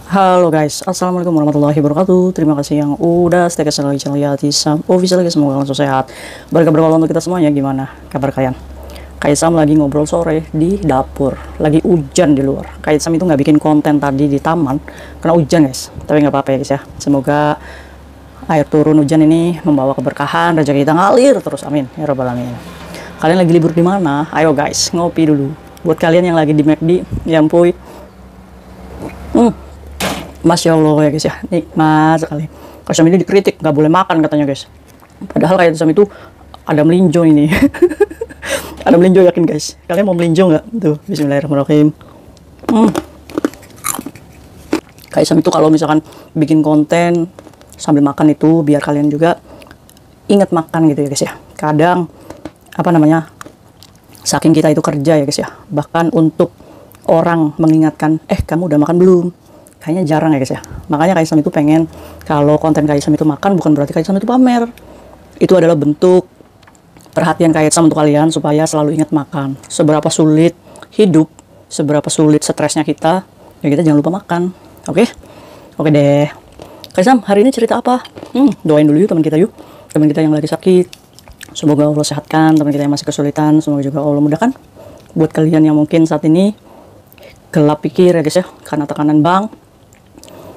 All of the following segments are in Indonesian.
Halo guys, assalamualaikum warahmatullahi wabarakatuh. Terima kasih yang udah stay kesana lagi channel Yati Sam Official guys. Semoga langsung sehat. Berkabar untuk kita semuanya. Gimana kabar kalian? Kait Sam lagi ngobrol sore di dapur. Lagi hujan di luar. Kait Sam itu nggak bikin konten tadi di taman karena hujan guys. Tapi nggak apa-apa ya guys ya. Semoga air turun hujan ini membawa keberkahan, rezeki kita ngalir terus. Amin ya robbal alamin. Kalian lagi libur di mana? Ayo guys, ngopi dulu. Buat kalian yang lagi di McD, yang puy. Masya Allah ya guys ya, nikmat sekali. Kayak Sam ini dikritik, nggak boleh makan katanya guys. Padahal kayak Sam itu ada melinjo ini. Ada melinjo yakin guys. Kalian mau melinjo nggak? Tuh, bismillahirrahmanirrahim. Kayak Sam itu kalau misalkan bikin konten sambil makan itu biar kalian juga ingat makan gitu ya guys ya. Kadang apa namanya, saking kita itu kerja ya guys ya. Bahkan untuk orang mengingatkan, kamu udah makan belum? Kayaknya jarang ya guys ya. Makanya Kait Sam itu pengen kalau konten Kait Sam itu makan bukan berarti Kait Sam itu pamer. Itu adalah bentuk perhatian Kait Sam untuk kalian supaya selalu ingat makan. Seberapa sulit hidup, seberapa sulit stresnya kita, ya kita jangan lupa makan. Oke? Oke deh. Kait Sam hari ini cerita apa? Doain dulu yuk teman kita yuk. Teman kita yang lagi sakit. Semoga Allah sehatkan. Teman kita yang masih kesulitan, semoga juga Allah mudahkan. Buat kalian yang mungkin saat ini gelap pikir ya guys ya, karena tekanan bank.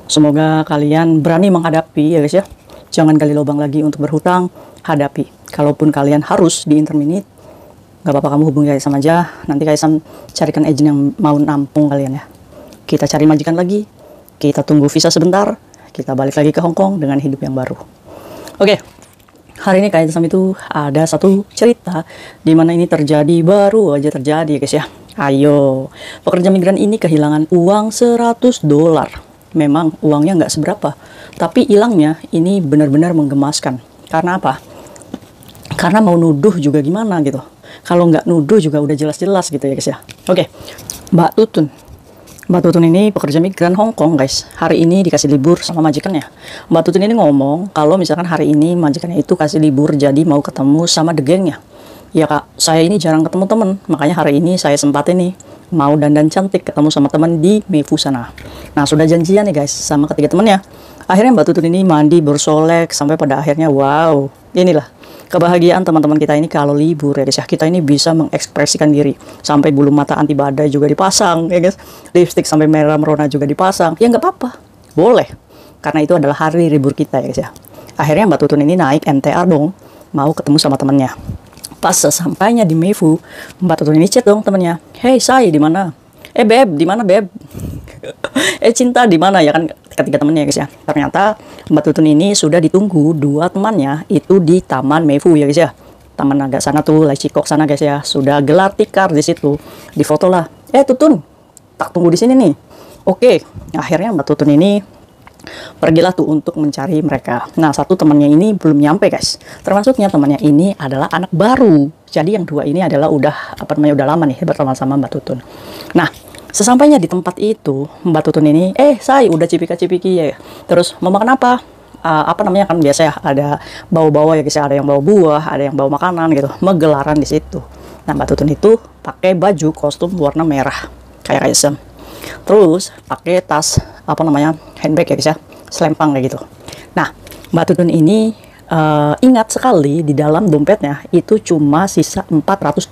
Semoga kalian berani menghadapi ya guys ya. Jangan gali lubang lagi untuk berhutang, hadapi. Kalaupun kalian harus di interminate, gak apa-apa kamu hubungi Kait Sam aja. Nanti Kait Sam carikan agent yang mau nampung kalian ya. Kita cari majikan lagi, kita tunggu visa sebentar, kita balik lagi ke Hong Kong dengan hidup yang baru. Oke, hari ini Kait Sam itu ada satu cerita dimana ini terjadi, baru aja terjadi ya guys ya. Ayo, pekerja migran ini kehilangan uang $100. Memang uangnya nggak seberapa, tapi hilangnya ini benar-benar menggemaskan. Karena apa? Karena mau nuduh juga gimana gitu. Kalau nggak nuduh juga udah jelas-jelas gitu ya guys ya. Oke, Mbak Tutun. Mbak Tutun ini pekerja migran Hong Kong guys. Hari ini dikasih libur sama majikannya. Mbak Tutun ini ngomong kalau misalkan hari ini majikannya itu kasih libur jadi mau ketemu sama the gengnya. Ya kak, saya ini jarang ketemu temen, makanya hari ini saya sempatin nih mau dandan cantik ketemu sama teman di Mefu sana. Nah sudah janjian nih guys sama ketiga temannya. Akhirnya Mbak Tutun ini mandi bersolek sampai pada akhirnya wow, inilah kebahagiaan teman-teman kita ini kalau libur ya guys ya. Kita ini bisa mengekspresikan diri sampai bulu mata anti badai juga dipasang ya guys, lipstick sampai merah merona juga dipasang. Ya nggak apa-apa, boleh, karena itu adalah hari libur kita ya guys ya. Akhirnya Mbak Tutun ini naik MTR dong, mau ketemu sama temannya. Pas sesampainya di Mefu, Mbak Tutun ini chat dong temennya. Hey, Say, di mana? Beb, di mana, Beb? Cinta di mana ya kan ketiga temennya guys ya. Ternyata Mbak Tutun ini sudah ditunggu dua temannya itu di Taman Mefu ya guys ya. Taman Naga sana tuh, Lai Cikok sana guys ya. Sudah gelar tikar di situ. Difoto lah. Tutun, tak tunggu di sini nih. Oke, akhirnya Mbak Tutun ini pergilah tuh untuk mencari mereka. Nah, satu temannya ini belum nyampe guys. Termasuknya temannya ini adalah anak baru. Jadi yang dua ini adalah udah udah lama nih bersama-sama Mbak Tutun. Nah, sesampainya di tempat itu, Mbak Tutun ini, Say, udah cipika-cipiki ya. Terus mau makan apa? Apa namanya kan biasa ya, ada bawa-bawa ya guys, ada yang bawa buah, ada yang bawa makanan gitu. Megelaran di situ. Nah, Mbak Tutun itu pakai baju kostum warna merah kayak Kait Sam. Terus pakai tas handbag ya guys ya, selempang kayak gitu. Nah, Mbak Tutun ini ingat sekali di dalam dompetnya itu cuma sisa $400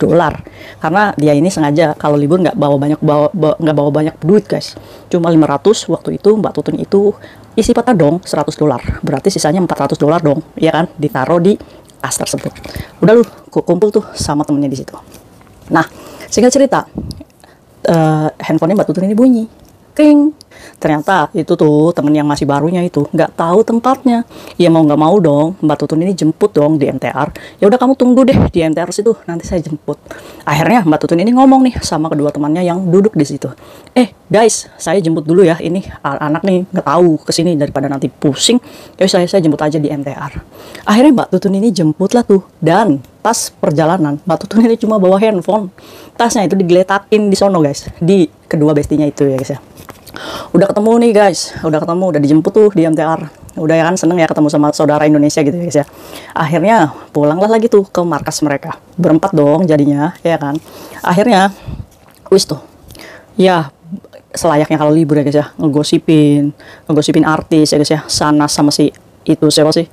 karena dia ini sengaja kalau libur nggak bawa banyak duit guys, cuma 500. Waktu itu Mbak Tutun itu isi peta dong $100, berarti sisanya $400 dong ya kan, ditaruh di tas tersebut. Udah lu kumpul tuh sama temennya di situ. Nah, singkat cerita, handphonenya Mbak Tutun ini bunyi, kring. Ternyata itu tuh temen yang masih barunya itu nggak tahu tempatnya. Ya mau nggak mau dong, Mbak Tutun ini jemput dong di MTR. Ya udah kamu tunggu deh di MTR situ, nanti saya jemput. Akhirnya Mbak Tutun ini ngomong nih sama kedua temannya yang duduk di situ. Guys, saya jemput dulu ya. Ini anak nih nggak tahu kesini, daripada nanti pusing. Ya saya jemput aja di MTR. Akhirnya Mbak Tutun ini jemput lah tuh. Dan pas perjalanan Mbak Tutun ini cuma bawa handphone. Tasnya itu digeletakin di sono guys, di kedua bestinya itu ya guys ya. Udah ketemu nih guys, udah dijemput tuh di MTR. Udah ya kan, seneng ya ketemu sama saudara Indonesia gitu ya guys ya. Akhirnya pulanglah lagi tuh ke markas mereka. Berempat dong jadinya ya kan. Akhirnya wis tuh ya selayaknya kalau libur ya guys ya, ngegosipin artis ya guys ya, Sanas sama si itu siapa sih,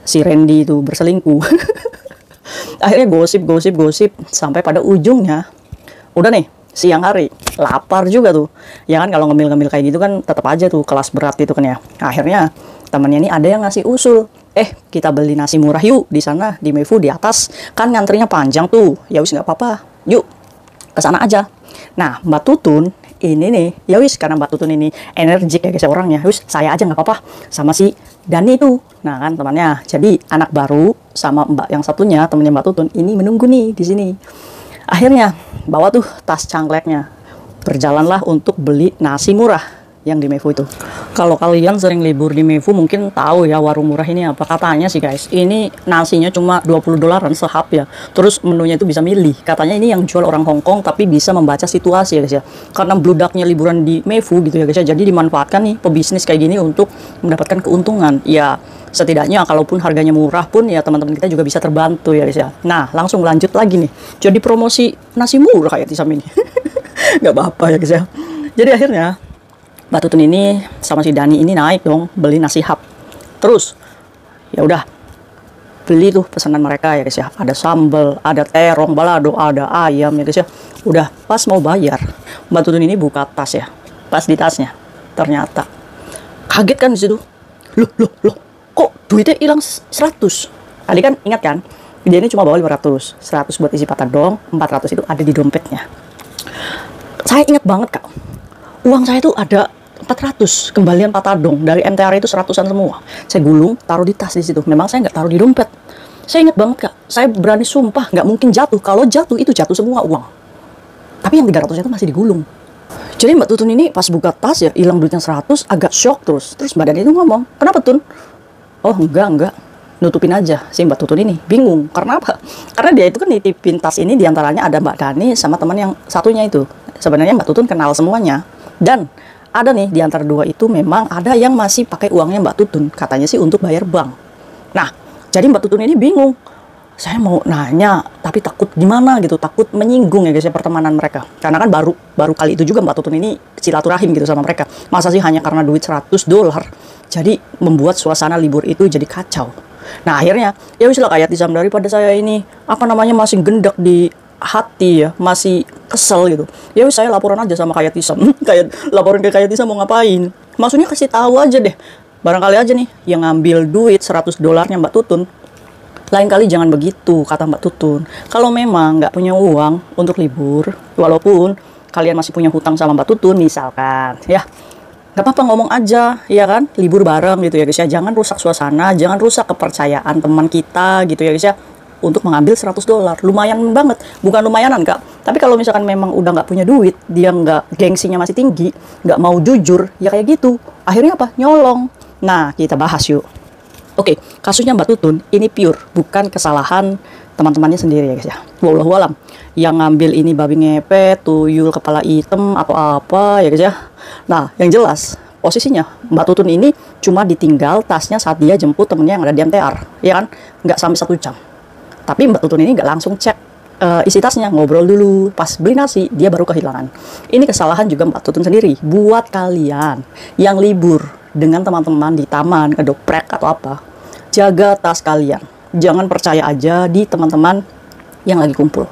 si Randy itu berselingkuh. Akhirnya gosip sampai pada ujungnya udah nih siang hari, lapar juga tuh ya kan. Kalau ngemil-ngemil kayak gitu kan tetap aja tuh kelas berat itu kan ya. Akhirnya temennya ini ada yang ngasih usul, kita beli nasi murah yuk di sana di Mefu di atas, kan ngantrinya panjang tuh. Ya wis nggak apa-apa, yuk ke sana aja. Nah Mbak Tutun ini nih, ya wis karena Mbak Tutun ini energik ya guys ya orangnya, wis saya aja nggak apa-apa sama si Dani itu. Nah kan temannya, jadi anak baru sama Mbak yang satunya temennya Mbak Tutun ini menunggu nih di sini. Akhirnya bawa tuh tas cangkleknya, berjalanlah untuk beli nasi murah yang di Mefu itu. Kalau kalian sering libur di Mefu mungkin tahu ya warung murah ini apa. Katanya sih guys, ini nasinya cuma 20 dolaran sehap ya. Terus menunya itu bisa milih. Katanya ini yang jual orang Hong Kong tapi bisa membaca situasi ya guys ya. Karena bludaknya liburan di Mefu gitu ya guys ya. Jadi dimanfaatkan nih pebisnis kayak gini untuk mendapatkan keuntungan. Ya setidaknya kalaupun harganya murah pun ya teman-teman kita juga bisa terbantu ya guys ya. Nah langsung lanjut lagi nih. Jadi promosi nasi murah kayak Tisam ini. Nggak apa-apa ya guys ya. Jadi akhirnya Mbak Tutun ini sama si Dani ini naik dong beli nasi hap. Terus ya udah beli tuh pesanan mereka ya guys ya. Ada sambal, ada terong balado, ada ayam ya guys ya. Udah pas mau bayar, Mbak Tutun ini buka tas ya. Pas di tasnya ternyata kaget kan di situ. Loh, kok duitnya hilang 100? Tadi kan ingat kan, dia ini cuma bawa 500, 100 buat isi patadong, 400 itu ada di dompetnya. Saya ingat banget kak, uang saya tuh ada 400 kembalian patadong dari MTR itu 100-an semua. Saya gulung, taruh di tas di situ. Memang saya nggak taruh di dompet. Saya ingat banget kak, saya berani sumpah nggak mungkin jatuh. Kalau jatuh itu jatuh semua uang. Tapi yang 300 itu masih digulung. Jadi Mbak Tutun ini pas buka tas ya hilang duitnya 100, agak shock terus. Terus Mbak Dani itu ngomong, kenapa Tun? Oh enggak, nutupin aja. Si Mbak Tutun ini bingung, karena apa? Karena dia itu kan nitipin tas ini diantaranya ada Mbak Dani sama teman yang satunya itu. Sebenarnya Mbak Tutun kenal semuanya. Dan ada nih di antara dua itu memang ada yang masih pakai uangnya Mbak Tutun. Katanya sih untuk bayar bank. Nah, jadi Mbak Tutun ini bingung. Saya mau nanya, tapi takut gimana gitu, takut menyinggung ya guys ya pertemanan mereka. Karena kan baru kali itu juga Mbak Tutun ini silaturahim gitu sama mereka. Masa sih hanya karena duit 100 dolar, jadi membuat suasana libur itu jadi kacau. Nah akhirnya, ya wis lah kayak Tisam, daripada saya ini, masih gendak di hati ya, masih kesel gitu. Ya wis saya laporan aja sama kayak Tisam. Kayak laporan ke kayak Tisam mau ngapain? Maksudnya kasih tahu aja deh. Barangkali aja nih yang ngambil duit 100 dolarnya Mbak Tutun. Lain kali jangan begitu, kata Mbak Tutun. Kalau memang nggak punya uang untuk libur, walaupun kalian masih punya hutang sama Mbak Tutun, misalkan, ya nggak apa-apa ngomong aja, ya kan, libur bareng gitu ya guys ya. Jangan rusak suasana, jangan rusak kepercayaan teman kita gitu ya guys ya. Untuk mengambil 100 dolar, lumayan banget, bukan lumayanan kak. Tapi kalau misalkan memang udah nggak punya duit, dia nggak, gengsinya masih tinggi, nggak mau jujur, ya kayak gitu. Akhirnya apa? Nyolong. Nah kita bahas yuk. Oke, kasusnya Mbak Tutun ini pure, bukan kesalahan teman-temannya sendiri ya guys ya. Wallahualam, yang ngambil ini babi ngepet, tuyul, kepala hitam atau apa ya guys ya. Nah, yang jelas posisinya Mbak Tutun ini cuma ditinggal tasnya saat dia jemput temennya yang ada di MTR, ya kan? Nggak sampai 1 jam. Tapi Mbak Tutun ini nggak langsung cek isi tasnya, ngobrol dulu. Pas beli nasi, dia baru kehilangan. Ini kesalahan juga Mbak Tutun sendiri. Buat kalian yang libur dengan teman-teman di taman, ngedoprek atau apa, jaga tas kalian. Jangan percaya aja di teman-teman yang lagi kumpul.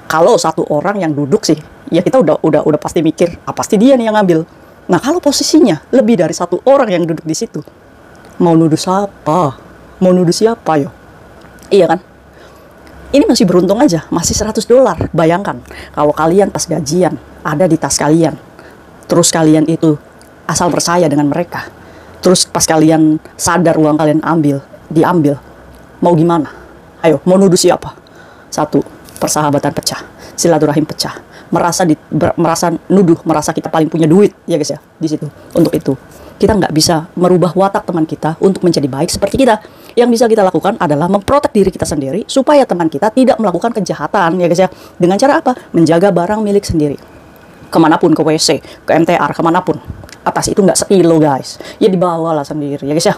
Kalau satu orang yang duduk sih, ya kita udah pasti mikir, pasti dia nih yang ngambil. Nah, kalau posisinya lebih dari satu orang yang duduk di situ, mau nuduh siapa? Mau nuduh siapa yo? Iya kan? Ini masih beruntung aja, masih 100 dolar. Bayangkan, kalau kalian pas gajian ada di tas kalian, terus kalian itu asal percaya dengan mereka, terus pas kalian sadar uang kalian diambil, mau gimana? Ayo, mau nuduh siapa? Satu, persahabatan pecah, silaturahim pecah, merasa nuduh, merasa kita paling punya duit ya guys ya di situ. Untuk itu kita nggak bisa merubah watak teman kita untuk menjadi baik seperti kita. Yang bisa kita lakukan adalah memprotek diri kita sendiri supaya teman kita tidak melakukan kejahatan ya guys ya. Dengan cara apa? Menjaga barang milik sendiri. Kemanapun, ke WC, ke MTR, kemanapun. Atas itu nggak sekilo guys, ya dibawalah sendiri ya guys ya.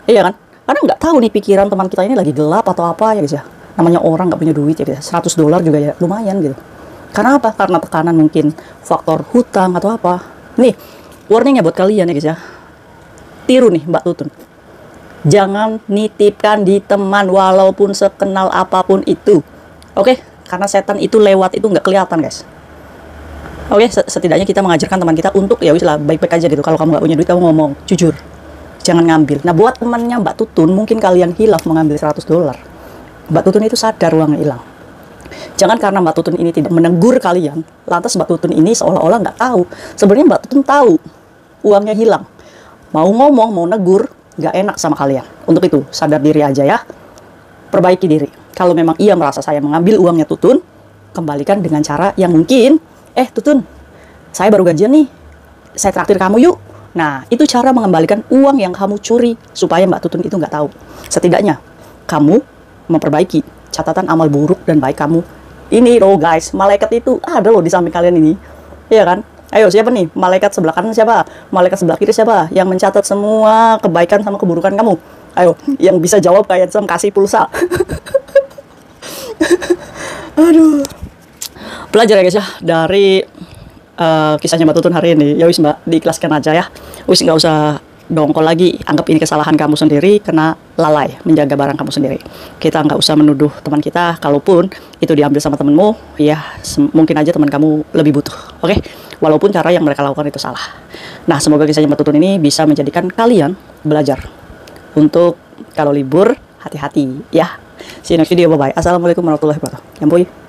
Iya kan? Karena nggak tahu nih pikiran teman kita ini lagi gelap atau apa ya guys ya. Namanya orang nggak punya duit ya guys. 100 dolar juga ya lumayan gitu. Karena apa? Karena tekanan mungkin, faktor hutang atau apa. Nih, warningnya buat kalian ya guys ya. Tiru nih Mbak Tutun. Jangan nitipkan di teman walaupun sekenal apapun itu. Oke? Karena setan itu lewat itu nggak kelihatan guys. Oke, setidaknya kita mengajarkan teman kita untuk ya wis lah baik-baik aja gitu. Kalau kamu nggak punya duit, kamu ngomong jujur. Jangan ngambil. Nah, buat temannya Mbak Tutun, mungkin kalian hilaf mengambil $100. Mbak Tutun itu sadar uangnya hilang. Jangan karena Mbak Tutun ini tidak menegur kalian, lantas Mbak Tutun ini seolah-olah nggak tahu. Sebenarnya Mbak Tutun tahu uangnya hilang. Mau ngomong, mau negur, nggak enak sama kalian. Untuk itu, sadar diri aja ya. Perbaiki diri. Kalau memang ia merasa saya mengambil uangnya Tutun, kembalikan dengan cara yang mungkin, Tutun, saya baru gajian nih, saya traktir kamu yuk. Nah, itu cara mengembalikan uang yang kamu curi, supaya Mbak Tutun itu nggak tahu. Setidaknya, kamu memperbaiki catatan amal buruk dan baik kamu. Ini loh guys, malaikat itu ada loh di samping kalian ini. Iya kan? Ayo, siapa nih? Malaikat sebelah kanan siapa? Malaikat sebelah kiri siapa? Yang mencatat semua kebaikan sama keburukan kamu. Ayo, yang bisa jawab kayak Sam kasih pulsa. Aduh. Belajar ya guys ya dari kisahnya Mbak Tutun hari ini. Ya wis Mbak, diikhlaskan aja ya. Wis nggak usah dongkol lagi, anggap ini kesalahan kamu sendiri kena lalai menjaga barang kamu sendiri. Kita nggak usah menuduh teman kita, kalaupun itu diambil sama temenmu, ya mungkin aja teman kamu lebih butuh, oke? Walaupun cara yang mereka lakukan itu salah. Nah, semoga kisahnya Mbak Tutun ini bisa menjadikan kalian belajar untuk kalau libur hati-hati ya. See you next video, bye bye. Assalamualaikum warahmatullahi wabarakatuh. Yamboy.